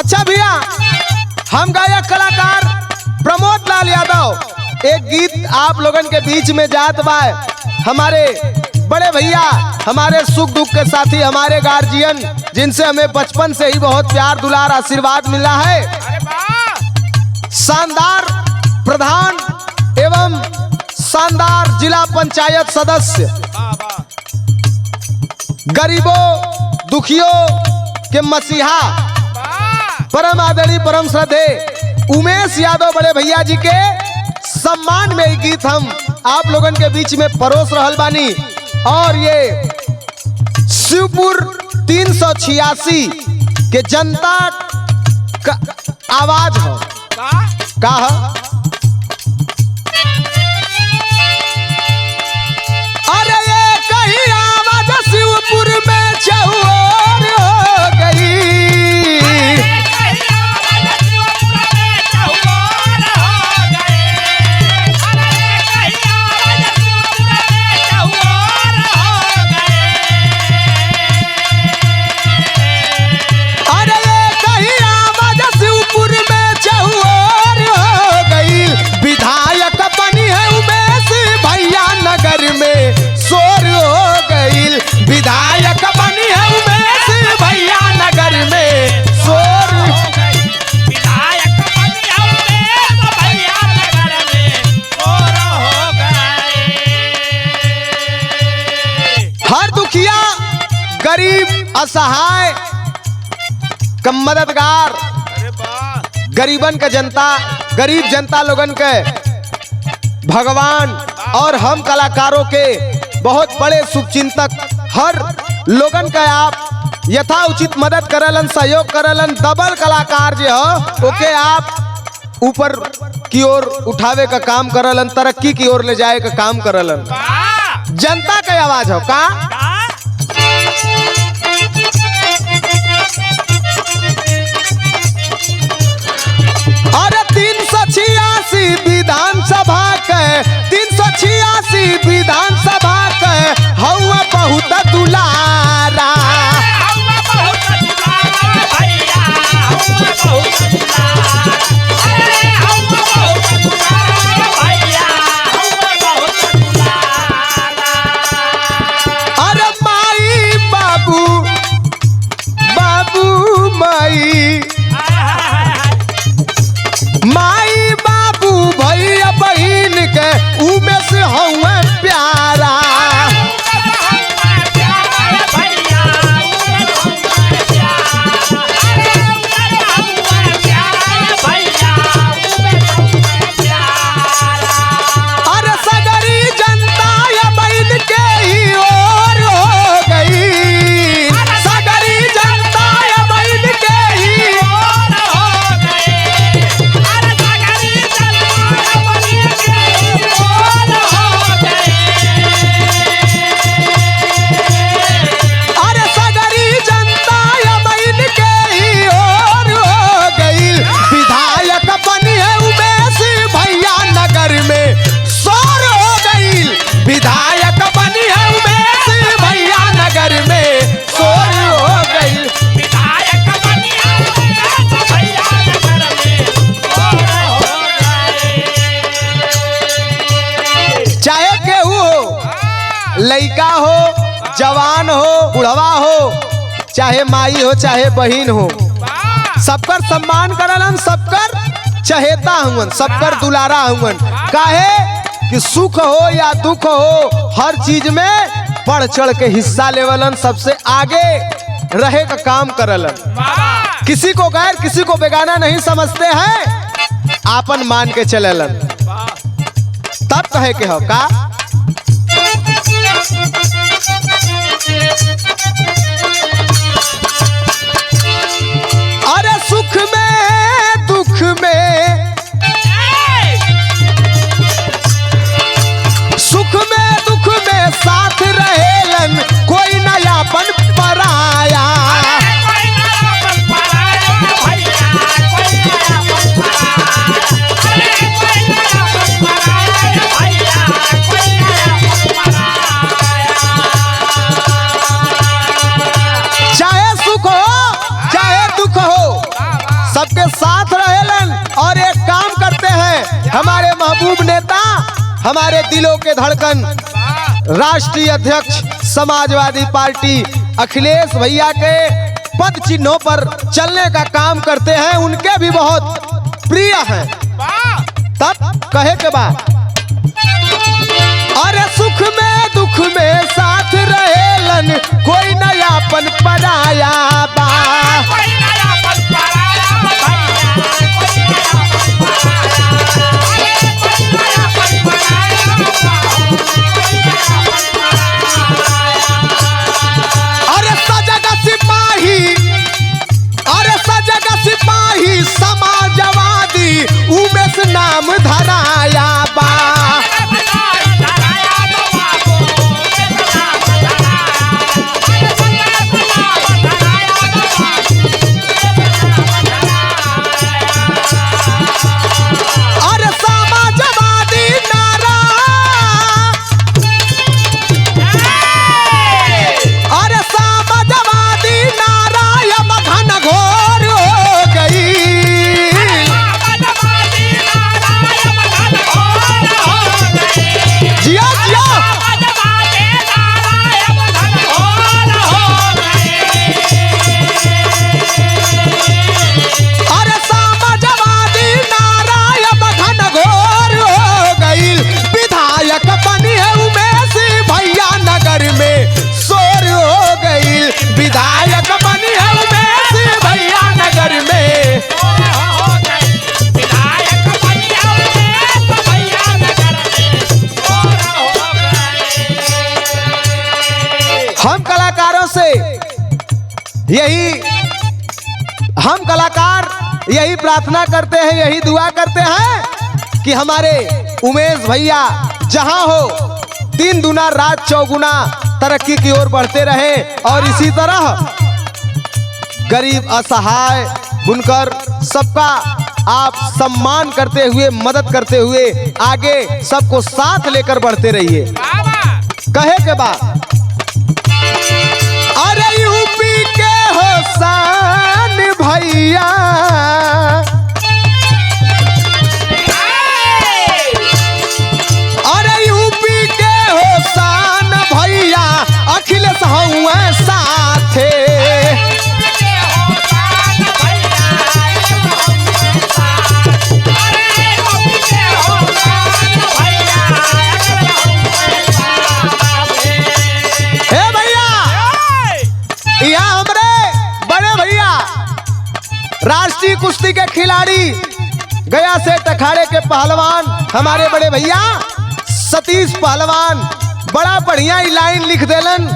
अच्छा भैया, हम गायक कलाकार प्रमोद लाल यादव एक गीत आप लोगन के बीच में जात बा। हमारे बड़े भैया, हमारे सुख दुख के साथी, हमारे गार्जियन, जिनसे हमें बचपन से ही बहुत प्यार दुलार आशीर्वाद मिला है। शानदार प्रधान एवं शानदार जिला पंचायत सदस्य, गरीबों दुखियों के मसीहा, परम आदरणीय परम श्रद्धे उमेश यादव बड़े भैया जी के सम्मान में गीत हम आप लोगन के बीच में परोस रहल बानी। और ये शिवपुर 386 के जनता का आवाज हो का अरे ये कहीं आवाज शिवपुर में चहुओर हो गई। विधायक बनी है उमेश भैया नगर में शोर, विधायक बनी है उमेश भैया नगर में शोर हो गए। हर दुखिया गरीब असहाय का मददगार, गरीबन का जनता, गरीब जनता लोगन के भगवान और हम कलाकारों के बहुत बड़े शुभचिंतक, हर लोगन का आप यथा उचित मदद करलन, सहयोग करलन। डबल कलाकार जो हो ओके आप ऊपर की ओर उठावे का काम करलन, तरक्की की ओर ले जाए का काम करलन। जनता का आवाज हो का अरे 386 विधानसभा के 386 विधानसभा के हवा बहुत दुलारा, अरे माई बाबू बाबू माई माई बाबू भैया बहन के उमेश हवा प्यारा। अरे सगरी जनता या बहन के ही ओर हो गई, सगरी जनता या बहन के ही ओर हो गई। अरे सगरी जनता या बहन के ही ओर हो गई। विधायक बनी है उमेश भैया नगर में शोर हो गई, विधायक बनी है उमेश भैया नगर में शोर हो गई। विधायक बनी है उमेश भैया नगर में शोर हो गए। चाहे केहू हो, लड़का हो, जवान हो, बुढ़वा हो, चाहे माई हो चाहे बहन हो, सबकर सम्मान करलन, सबकर चहेता हुवन, सबकर दुलारा हुवन। काहे कि सुख हो या दुख हो, हर चीज में बढ़ चढ़ के हिस्सा लेवलन, सबसे आगे रहे का काम करलन। किसी को गैर, किसी को बेगाना नहीं समझते हैं, आपन मान के चलेलन। तब कहे के हो का अरे सुख में दुख में, सुख में दुख में साथ रहेलन, कोई नयापन पराया। भैया हमारे महबूब नेता, हमारे दिलों के धड़कन, राष्ट्रीय अध्यक्ष समाजवादी पार्टी अखिलेश भैया के पद चिन्हों पर चलने का काम करते हैं, उनके भी बहुत प्रिय हैं। तब कहे के बाद, अरे सुख में दुख में साथ रहेलन, कोई नयापन पराया बा। अरे सजग सिपाही, अरे सजग सिपाही समाजवादी उमेश नाम धराया बा। हम कलाकार यही प्रार्थना करते हैं, यही दुआ करते हैं कि हमारे उमेश भैया जहां हो दिन दुना रात चौगुना तरक्की की ओर बढ़ते रहे और इसी तरह गरीब असहाय बुनकर सबका आप सम्मान करते हुए, मदद करते हुए आगे सबको साथ लेकर बढ़ते रहिए। कहे के बाद, अरे यूपी के होसान भैया, अरे यूपी के होसान भैया अखिलेश हुआ साथे। राष्ट्रीय कुश्ती के खिलाड़ी, गया से अखाड़े के पहलवान हमारे बड़े भैया सतीश पहलवान बड़ा बढ़िया लाइन लिख देलन।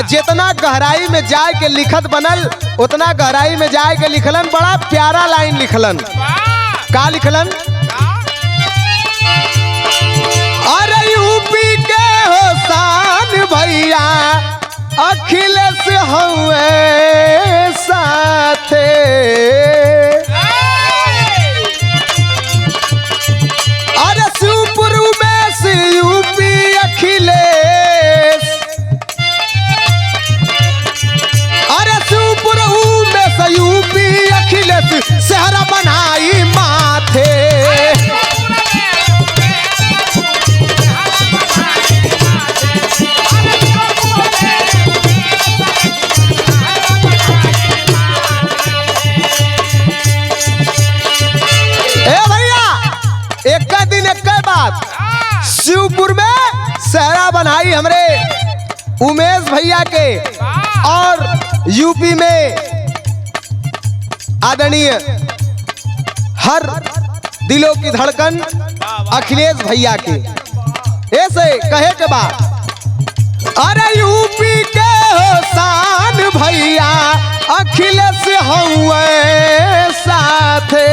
जितना गहराई में जाए के लिखत बनल उतना गहराई में जाए के लिखलन, बड़ा प्यारा लाइन लिखलन। का लिखलन? अरे यूपी के होसान भैया अखिलेश हुए साथे। अरे शिवपुर में से यूपी अखिलेश, अरे शिवपुर में से यूपी अखिलेश शहर बनाई माथे। शिवपुर में सहरा बनाई हमरे उमेश भैया के और यूपी में आदरणीय हर दिलों की धड़कन अखिलेश भैया के। ऐसे कहे के बाद, अरे यूपी के होसान भैया अखिलेश हुए साथे।